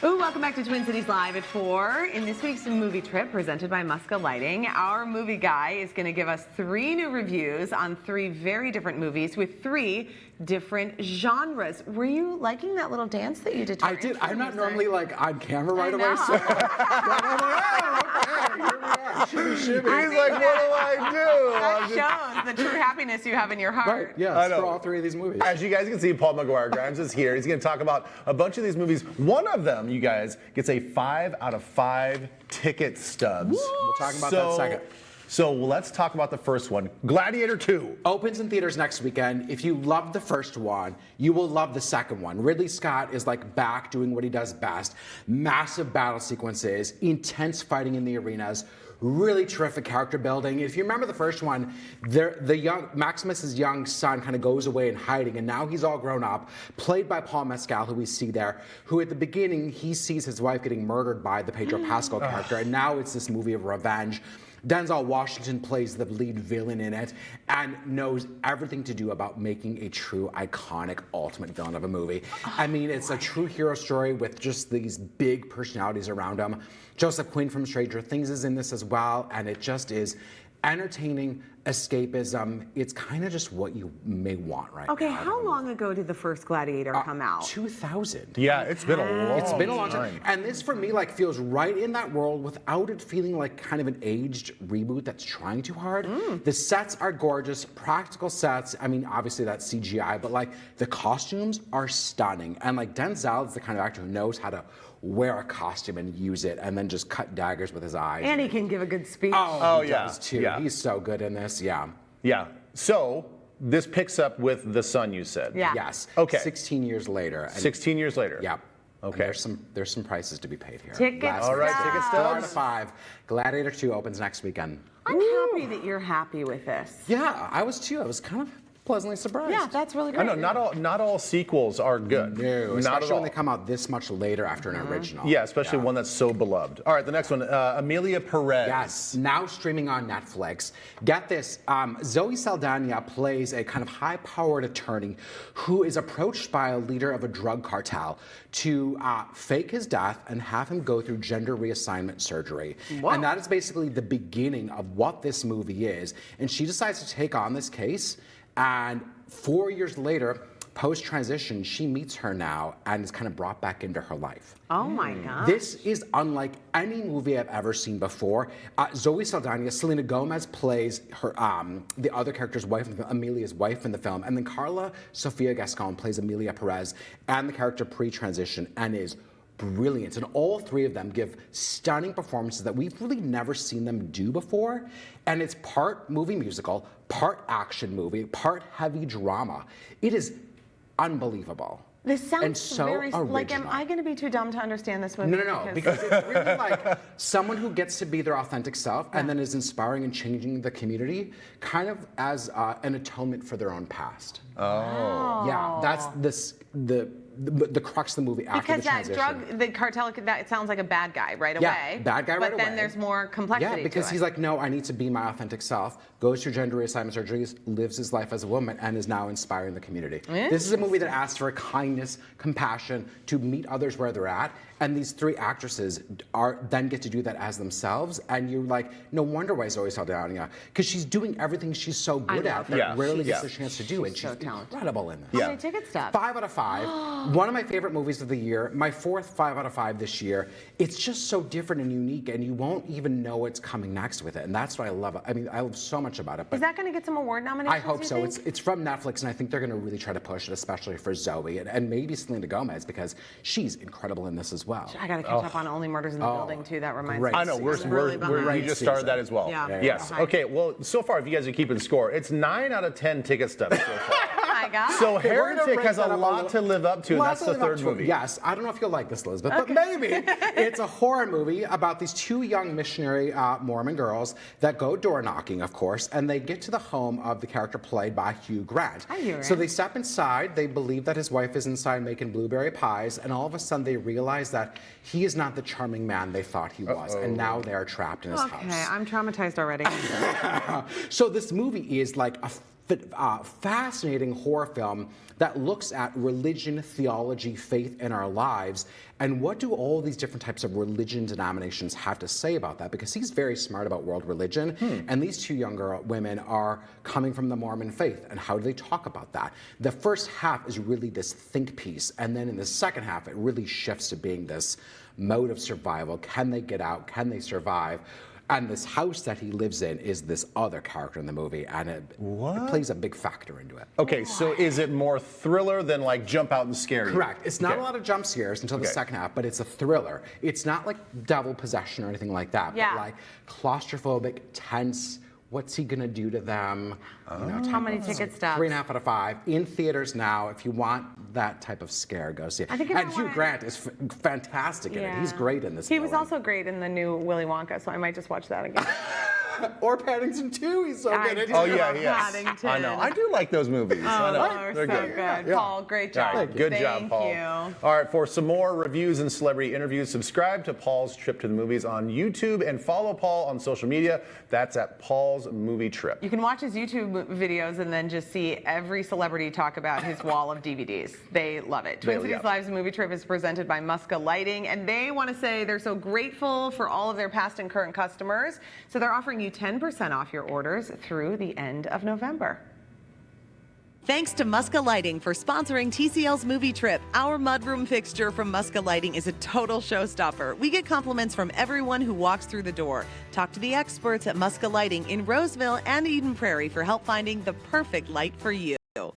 Ooh, welcome back to Twin Cities Live at 4. In this week's movie trip presented by Muska Lighting, our movie guy is going to give us 3 new reviews on 3 very different movies with 3 different genres. Were you liking that little dance that you did? I did. I'm not normally like on camera right away. So He's like, what do I do? That shows the true happiness you have in your heart. Right, yes, for all 3 of these movies. As you guys can see, Paul McGuire-Grimes is here. He's going to talk about a bunch of these movies. One of them, you guys, gets a 5 out of 5 ticket stubs. We'll talk about that second. So let's talk about the first one, Gladiator 2. Opens in theaters next weekend. If you loved the first one, you will love the second one. Ridley Scott is like back doing what he does best. Massive battle sequences, intense fighting in the arenas, really terrific character building. If you remember the first one, Maximus's young son kind of goes away in hiding, and now he's all grown up, played by Paul Mescal, who we see there, who at the beginning, he sees his wife getting murdered by the Pedro Pascal character, and now it's this movie of revenge. Denzel Washington plays the lead villain in it and knows everything to do about making a true iconic ultimate villain of a movie. I mean, it's a true hero story with just these big personalities around him. Joseph Quinn from Stranger Things is in this as well, and it just is entertaining escapism. It's kind of just what you may want right now. Okay, how long ago did the first Gladiator come out? 2000. Yeah, it's been a long time. And this, for me, like feels right in that world without it feeling like kind of an aged reboot that's trying too hard. The sets are gorgeous, practical sets. I mean, obviously that's CGI, but like the costumes are stunning. And like Denzel is the kind of actor who knows how to wear a costume and use it and then just cut daggers with his eyes. And he can give a good speech. Oh he does too. Yeah. He's so good in this, yeah. Yeah. So this picks up with The Son, you said. Yeah. Yes. Okay. 16 years later. And 16 years later. yeah. Okay. And there's some prices to be paid here. Tickets. All right, ticket Four out stubs. of 5. Gladiator 2 opens next weekend. I'm happy that you're happy with this. Yeah, I was too. I was kind of pleasantly surprised. Yeah, that's really great. I know not all sequels are good. No, not especially at all. when they come out this much later after an original. Yeah, especially one that's so beloved. All right, the next one, Amelia Perez. Yes, now streaming on Netflix. Get this, Zoe Saldana plays a kind of high-powered attorney who is approached by a leader of a drug cartel to fake his death and have him go through gender reassignment surgery. Whoa. And that is basically the beginning of what this movie is. And she decides to take on this case, and 4 years later, post-transition, she meets her now and is kind of brought back into her life. Oh my God. This is unlike any movie I've ever seen before. Zoe Saldana, Selena Gomez plays her, the other character's wife, Amelia's wife in the film, and then Carla Sofia Gascon plays Amelia Perez and the character pre-transition and is brilliant. And all 3 of them give stunning performances that we've really never seen them do before. And it's part movie musical, part action movie, part heavy drama. It is unbelievable. This sounds and so very original. like, am I going to be too dumb to understand this movie? No, because it's really like someone who gets to be their authentic self and then is inspiring and changing the community, kind of as an atonement for their own past. Oh. Yeah, that's the crux of the movie after because the transition. the cartel, that sounds like a bad guy right Yeah, away. bad guy right away. But then there's more complexity Yeah, because to it. he's like, no, I need to be my authentic self, goes through gender reassignment surgeries, lives his life as a woman, and is now inspiring the community. This is a movie that asks for kindness, compassion, to meet others where they're at, and these 3 actresses then get to do that as themselves, and you're like, no wonder why Zoe Saldana, because she's doing everything she's so good at that rarely gets a chance to do, and she's so talented. incredible in this. How many ticket stubs? 5 out of 5. One of my favorite movies of the year, my 4th 5 out of 5 this year. It's just so different and unique, and you won't even know what's coming next with it, and that's what I love. I mean, I love so much about it. But is that going to get some award nominations? I hope you so. think? It's from Netflix, and I think they're going to really try to push it, especially for Zoe and maybe Selena Gomez, because she's incredible in this as well. I got to catch up on Only Murders in the Building too. That reminds great me. I know, I'm really behind. we just started that as well. Yeah. Yes. Yeah. Okay, well, so far, if you guys are keeping score, it's 9 out of 10 ticket stubs so far. My God. So Okay, we're gonna Heretic rank has that a up a lot little. to live up to, and that's the 3rd movie. Yes, I don't know if you'll like this, Elizabeth, but maybe. It's a horror movie about these 2 young missionary Mormon girls that go door knocking, of course, and they get to the home of the character played by Hugh Grant. Hi, Hugh Grant. So they step inside, they believe that his wife is inside making blueberry pies, and all of a sudden they realize that he is not the charming man they thought he was, and now they are trapped in his Okay, house. I'm traumatized already. So this movie is like a fascinating horror film that looks at religion, theology, faith in our lives, and what do all these different types of religion denominations have to say about that? Because he's very smart about world religion, and these two younger women are coming from the Mormon faith, and how do they talk about that? The first half is really this think piece, and then in the second half, it really shifts to being this mode of survival. Can they get out? Can they survive? And this house that he lives in is this other character in the movie, and it plays a big factor into it. Okay, so is it more thriller than like jump out and scare you? Correct. It's not a lot of jump scares until the second half, but it's a thriller. It's not like devil possession or anything like that, Yeah. but like claustrophobic, tense. What's he gonna do to them? How many ticket stubs? 3.5 out of 5 in theaters now. If you want that type of scare, go see it. I think if and I Hugh wanna- Grant is fantastic in it. He's great in this. He was villain. also great in the new Willy Wonka, so I might just watch that again. or Paddington 2. He's so I good at do it. Oh yeah, love yes. Paddington. I know. I do like those movies. I know. They're They're so good. good. Yeah. Paul, great All job. right, good job, Thank Paul. you. All right, for some more reviews and celebrity interviews, subscribe to Paul's Trip to the Movies on YouTube and follow Paul on social media. That's at Paul's Movie Trip. You can watch his YouTube videos and then just see every celebrity talk about his wall of DVDs. They love it. Twin Cities Live's Movie Trip is presented by Muska Lighting, and they want to say they're so grateful for all of their past and current customers. So they're offering you 10% off your orders through the end of November. Thanks to Muska Lighting for sponsoring TCL's Movie Trip. Our mudroom fixture from Muska Lighting is a total showstopper. We get compliments from everyone who walks through the door. Talk to the experts at Muska Lighting in Roseville and Eden Prairie for help finding the perfect light for you.